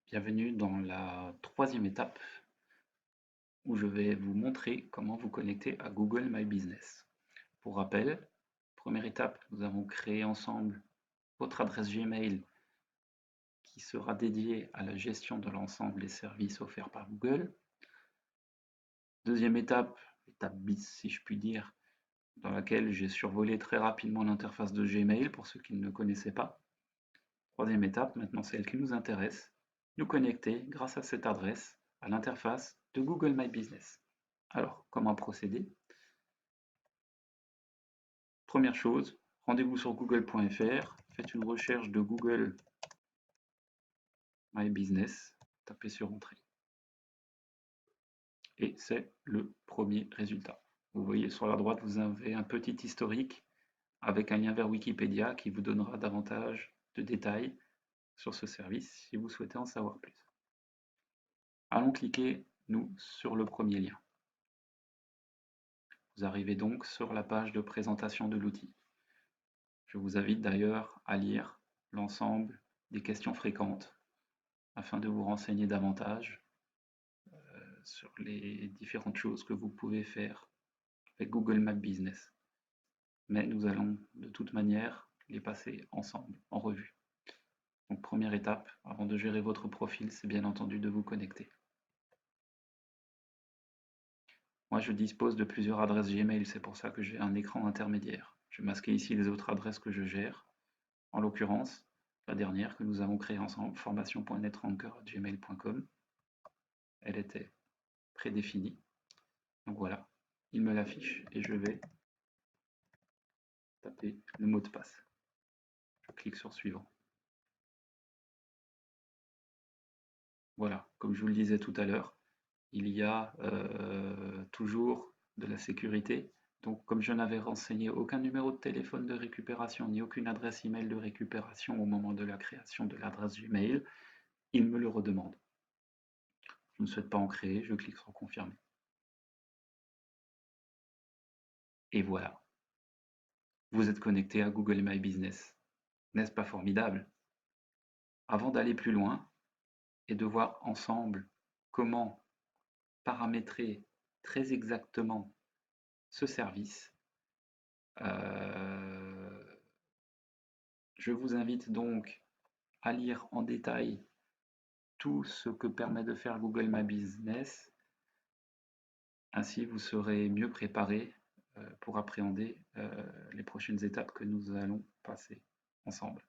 Bienvenue dans la troisième étape où je vais vous montrer comment vous connecter à Google My Business. Pour rappel, première étape, nous avons créé ensemble votre adresse Gmail qui sera dédiée à la gestion de l'ensemble des services offerts par Google. Deuxième étape, étape bis si je puis dire, dans laquelle j'ai survolé très rapidement l'interface de Gmail pour ceux qui ne le connaissaient pas. Troisième étape, maintenant celle qui nous intéresse, nous connecter grâce à cette adresse à l'interface de Google My Business. Alors, comment procéder? Première chose, rendez-vous sur google.fr, faites une recherche de Google My Business, tapez sur Entrée. Et c'est le premier résultat. Vous voyez sur la droite, vous avez un petit historique avec un lien vers Wikipédia qui vous donnera davantage de détails sur ce service si vous souhaitez en savoir plus. Allons cliquer, nous, sur le premier lien. Vous arrivez donc sur la page de présentation de l'outil. Je vous invite d'ailleurs à lire l'ensemble des questions fréquentes afin de vous renseigner davantage sur les différentes choses que vous pouvez faire avec Google My Business. Mais nous allons de toute manière les passer ensemble en revue. Donc première étape, avant de gérer votre profil, c'est bien entendu de vous connecter. Moi je dispose de plusieurs adresses Gmail, c'est pour ça que j'ai un écran intermédiaire. Je vais masquer ici les autres adresses que je gère. En l'occurrence, la dernière que nous avons créée ensemble, formation.netranker@gmail.com. Elle était prédéfinie. Donc voilà, il me l'affiche et je vais taper le mot de passe. Je clique sur suivant. Voilà, comme je vous le disais tout à l'heure, il y a toujours de la sécurité. Donc comme je n'avais renseigné aucun numéro de téléphone de récupération ni aucune adresse email de récupération au moment de la création de l'adresse Gmail, il me le redemande. Je ne souhaite pas en créer, je clique sur confirmer. Et voilà, vous êtes connecté à Google My Business. N'est-ce pas formidable? Avant d'aller plus loin et de voir ensemble comment paramétrer très exactement ce service, je vous invite donc à lire en détail tout ce que permet de faire Google My Business. Ainsi, vous serez mieux préparé pour appréhender les prochaines étapes que nous allons passer ensemble.